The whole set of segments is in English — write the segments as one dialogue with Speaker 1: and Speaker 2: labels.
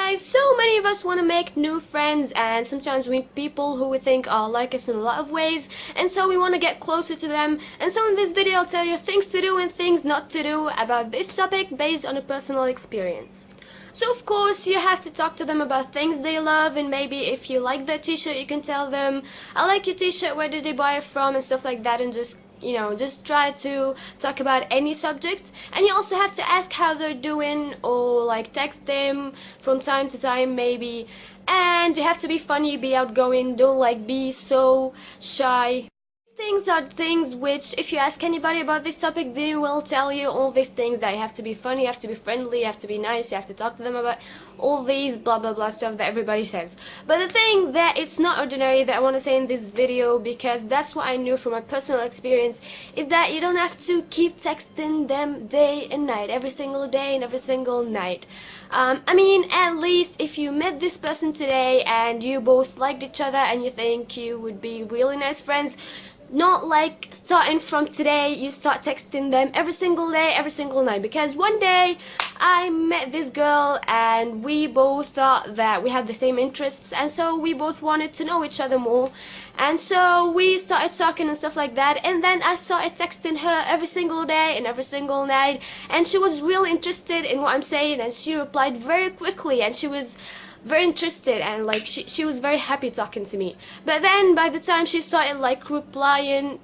Speaker 1: Guys, so many of us want to make new friends, and sometimes we meet people who we think are like us in a lot of ways, and so we want to get closer to them. And so in this video I'll tell you things to do and things not to do about this topic based on a personal experience. So of course you have to talk to them about things they love, and maybe if you like their t-shirt you can tell them, I like your t-shirt, where did they buy it from, and stuff like that, and just just try to talk about any subject. And you also have to ask how they're doing, or like text them from time to time maybe. And you have to be funny, be outgoing, don't like be so shy. Things are things which, if you ask anybody about this topic, they will tell you all these things, that you have to be funny, you have to be friendly, you have to be nice, you have to talk to them about all these blah blah blah stuff that everybody says. But the thing that it's not ordinary that I want to say in this video, because that's what I knew from my personal experience, is that you don't have to keep texting them day and night, every single day and every single night. I mean, at least if you met this person today and you both liked each other and you think you would be really nice friends, not like starting from today you start texting them every single day, every single night. Because one day I met this girl and we both thought that we had the same interests, and so we both wanted to know each other more, and so we started talking and stuff like that. And then I started texting her every single day and every single night, and she was really interested in what I'm saying, and she replied very quickly, and she was very interested, and like she was very happy talking to me. But then by the time she started like replying,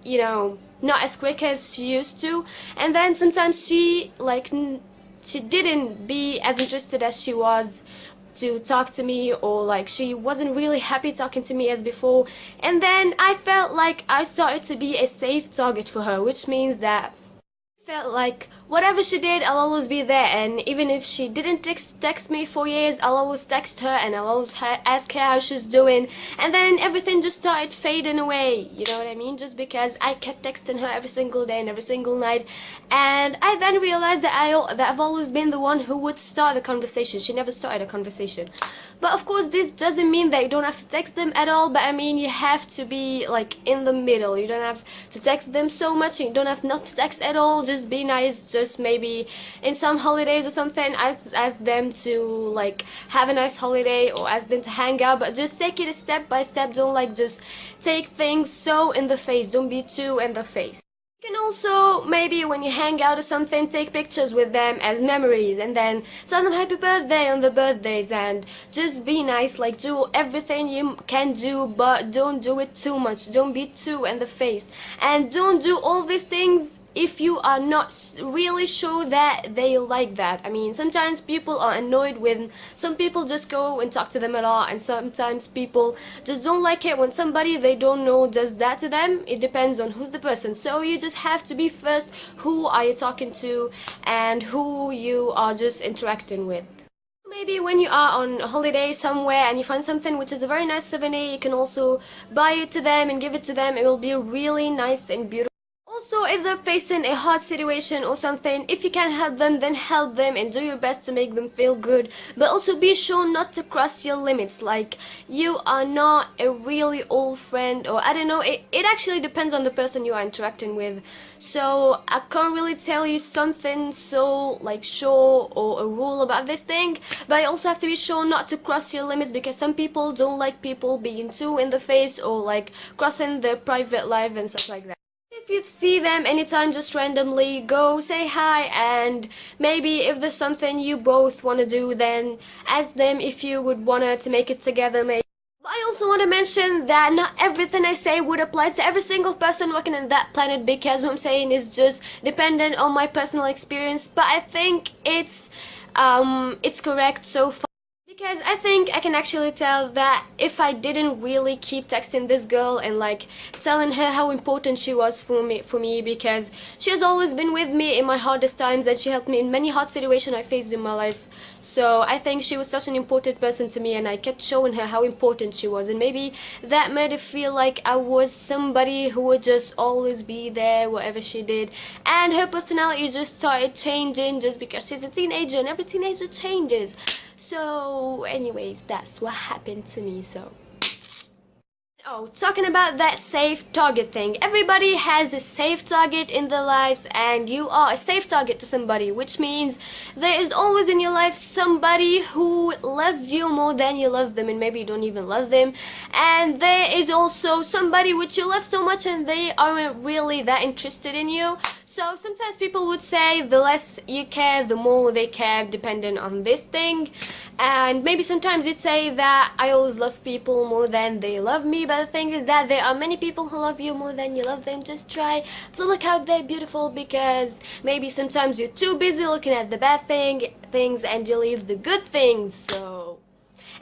Speaker 1: not as quick as she used to, and then sometimes she didn't be as interested as she was to talk to me, or like she wasn't really happy talking to me as before. And then I felt like I started to be a safe target for her, which means that felt like whatever she did, I'll always be there. And even if she didn't text me for years, I'll always text her, and I'll always ask her how she's doing. And then everything just started fading away, you know what I mean, just because I kept texting her every single day and every single night. And I then realized that I've always been the one who would start the conversation. She never started a conversation. But of course this doesn't mean that you don't have to text them at all, but I mean you have to be like in the middle. You don't have to text them so much, you don't have not to text at all. Just be nice. Just maybe in some holidays or something, ask them to like have a nice holiday, or ask them to hang out, but just take it step by step. Don't like just take things so in the face, don't be too in the face. You can also, maybe when you hang out or something, take pictures with them as memories, and then tell them happy birthday on the birthdays, and just be nice. Like, do everything you can do, but don't do it too much. Don't be too in the face, and don't do all these things if you are not really sure that they like that. I mean, sometimes people are annoyed when some people just go and talk to them at all, and sometimes people just don't like it when somebody they don't know does that to them. It depends on who's the person. So you just have to be first who are you talking to and who you are just interacting with. Maybe when you are on holiday somewhere and you find something which is a very nice souvenir, you can also buy it to them and give it to them. It will be really nice and beautiful. Also, if they're facing a hard situation or something, if you can help them, then help them and do your best to make them feel good. But also be sure not to cross your limits. Like, you are not a really old friend, or I don't know, it actually depends on the person you are interacting with. So I can't really tell you something so like sure or a rule about this thing, but you also have to be sure not to cross your limits, because some people don't like people being too in the face, or like crossing their private life and stuff like that. If you see them anytime, just randomly go say hi, and maybe if there's something you both want to do, then ask them if you would want to make it together maybe. But I also want to mention that not everything I say would apply to every single person working on that planet, because what I'm saying is just dependent on my personal experience. But I think it's correct so far. Because I think I can actually tell that if I didn't really keep texting this girl and like telling her how important she was for me, because she has always been with me in my hardest times, and she helped me in many hard situations I faced in my life. So I think she was such an important person to me, and I kept showing her how important she was, and maybe that made her feel like I was somebody who would just always be there whatever she did. And her personality just started changing just because she's a teenager, and every teenager changes. So anyways, that's what happened to me. So Oh, talking about that safe target thing. Everybody has a safe target in their lives, and you are a safe target to somebody, which means there is always in your life somebody who loves you more than you love them, and maybe you don't even love them. And there is also somebody which you love so much and they aren't really that interested in you. So sometimes people would say the less you care, the more they care, depending on this thing. And maybe sometimes you'd say that I always love people more than they love me, but the thing is that there are many people who love you more than you love them. Just try to look out there beautiful, because maybe sometimes you're too busy looking at the bad things and you leave the good things. So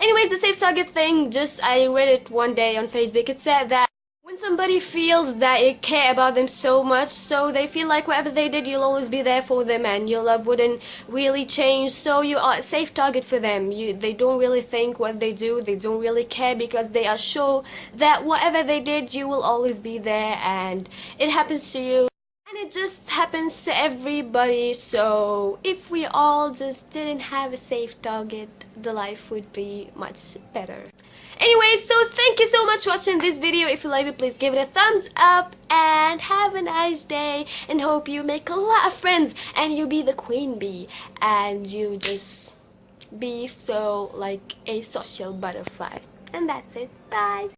Speaker 1: anyways, the safe target thing, just I read it one day on Facebook. It said that when somebody feels that you care about them so much, so they feel like whatever they did, you'll always be there for them and your love wouldn't really change, so you are a safe target for them. They don't really think what they do, they don't really care, because they are sure that whatever they did, you will always be there, and it happens to you. And it just happens to everybody, so if we all just didn't have a safe target, the life would be much better. Anyway, so thank you so much for watching this video. If you liked it, please give it a thumbs up and have a nice day, and hope you make a lot of friends and you be the queen bee and you just be so like a social butterfly. And that's it. Bye.